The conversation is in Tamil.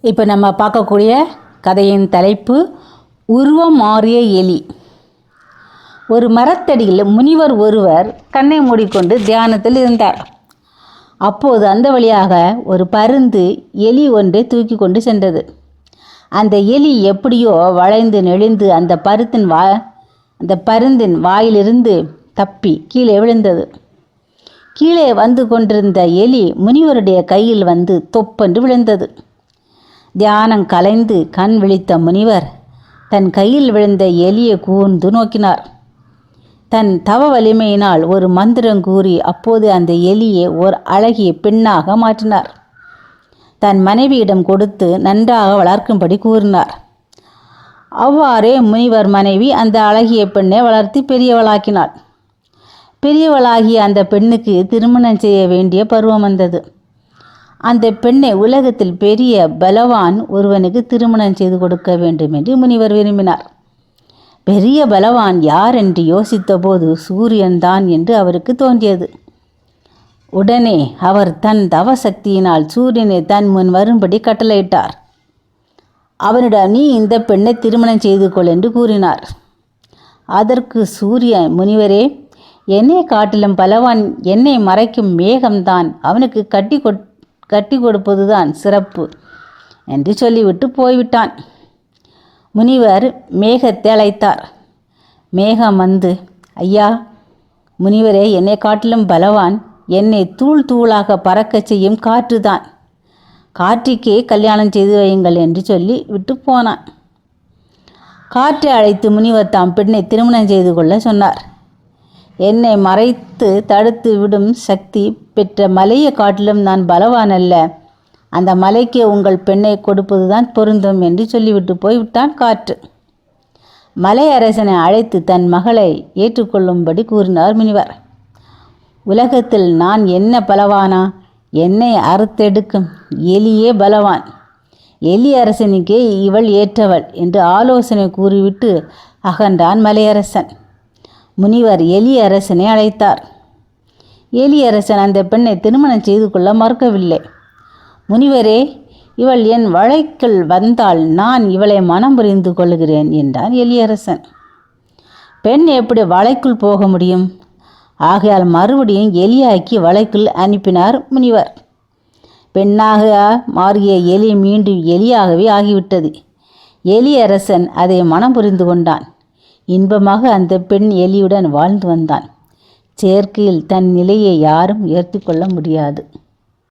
இப்போ நம்ம பார்க்கக்கூடிய கதையின் தலைப்பு உருவம் மாறிய எலி. ஒரு மரத்தடியில் முனிவர் ஒருவர் கண்ணை மூடிக்கொண்டு தியானத்தில் இருந்தார். அப்போது அந்த வழியாக ஒரு பருந்து எலி ஒன்றை தூக்கி கொண்டு சென்றது. அந்த எலி எப்படியோ வளைந்து நெளிந்து அந்த பருந்தின் வாயிலிருந்து தப்பி கீழே விழுந்தது. கீழே வந்து கொண்டிருந்த எலி முனிவருடைய கையில் வந்து தொப்பென்று விழுந்தது. தியானம் கலைந்து கண் விழித்த முனிவர் தன் கையில் விழுந்த எலியை கூர்ந்து நோக்கினார். தன் தவ வலிமையினால் ஒரு மந்திரம் கூறி அப்போது அந்த எலியை ஒரு அழகிய பெண்ணாக மாற்றினார். தன் மனைவியிடம் கொடுத்து நன்றாக வளர்க்கும்படி கூறினார். அவ்வாறே முனிவர் மனைவி அந்த அழகிய பெண்ணை வளர்த்து பெரியவளாக்கினாள். பெரியவளாகிய அந்த பெண்ணுக்கு திருமணம் செய்ய வேண்டிய பருவம் வந்தது. அந்த பெண்ணை உலகத்தில் பெரிய பலவான் ஒருவனுக்கு திருமணம் செய்து கொடுக்க வேண்டும் என்று முனிவர் விரும்பினார். பெரிய பலவான் யார் என்று யோசித்த போது சூரியன்தான் என்று அவருக்கு தோன்றியது. உடனே அவர் தன் தவசக்தியினால் சூரியனை தன் முன் வரும்படி கட்டளையிட்டார். அவனிடம் நீ இந்த பெண்ணை திருமணம் செய்து கொள் என்று கூறினார். அதற்கு சூரியன், முனிவரே, என்னை காட்டிலும் பலவான் என்னை மறைக்கும் மேகம்தான், அவனுக்கு கட்டி கொடுப்பதுதான் சிறப்பு என்று சொல்லிவிட்டு போய்விட்டான். முனிவர் மேகத்தை அழைத்தார். மேகம் வந்து, ஐயா முனிவரே, என்னை காட்டிலும் பலவான் என்னை தூள் தூளாக பறக்க செய்யும் காற்றுதான், காற்றுக்கே கல்யாணம் செய்து வையுங்கள் என்று சொல்லி விட்டு போனான். காற்றை அழைத்து முனிவர் தாம் பெண்ணை திருமணம் செய்து கொள்ள சொன்னார். என்னை மறைத்து தடுத்து விடும் சக்தி பெற்ற மலையை காட்டிலும் நான் பலவான் அல்ல, அந்த மலைக்கு உங்கள் பெண்ணை கொடுப்பதுதான் பொருந்தும் என்று சொல்லிவிட்டு போய்விட்டான் காற்று. மலை அரசனை அழைத்து தன் மகளை ஏற்றுக்கொள்ளும்படி கூறினார் முனிவர். உலகத்தில் நான் என்ன பலவானா? என்னை அறுத்தெடுக்கும் எலியே பலவான், எலி அரசனுக்கே இவள் ஏற்றவள் என்று ஆலோசனை கூறிவிட்டு அகன்றான் மலையரசன். முனிவர் எலி அரசனை அழைத்தார். எலி அரசன் அந்த பெண்ணை திருமணம் செய்து கொள்ள மறுக்கவில்லை. முனிவரே, இவள் என் வலைக்குள் வந்தால் நான் இவளை மனம் புரிந்து கொள்கிறேன் என்றான் எலியரசன். பெண் எப்படி வலைக்குள் போக முடியும்? ஆகையால் மறுபடியும் எலியாக்கி வலைக்குள் அனுப்பினார் முனிவர். பெண்ணாக மாறிய எலி மீண்டும் எலியாகவே ஆகிவிட்டது. எலியரசன் அதை மனம் புரிந்து கொண்டான். இன்பமாக அந்த பெண் எலியுடன் வாழ்ந்து வந்தான். செயற்கையில் தன் நிலையை யாரும் ஏற்றுக்கொள்ள முடியாது.